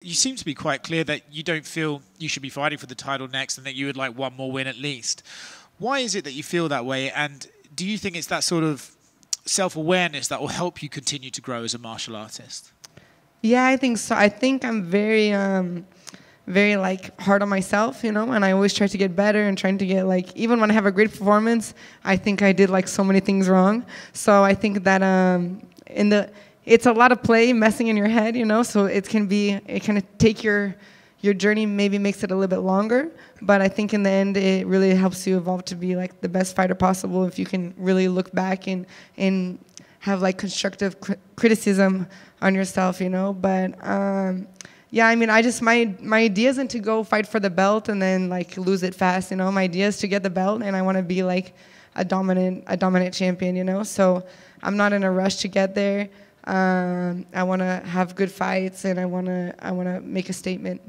You seem to be quite clear that you don't feel you should be fighting for the title next and that you would like one more win at least. Why is it that you feel that way? And do you think it's that sort of self-awareness that will help you continue to grow as a martial artist? Yeah, I think so. I think I'm very, very like hard on myself, you know, and I always try to get better and trying to get like, even when I have a great performance, I think I did like so many things wrong. So I think that it's a lot of play messing in your head, you know, so it can take your journey, maybe makes it a little bit longer, but I think in the end it really helps you evolve to be like the best fighter possible if you can really look back and have like constructive criticism on yourself, you know. But yeah, I mean, my idea isn't to go fight for the belt and then like lose it fast, you know. My idea is to get the belt, and I want to be like a dominant champion, you know. So I'm not in a rush to get there. I want to have good fights, and I want to make a statement.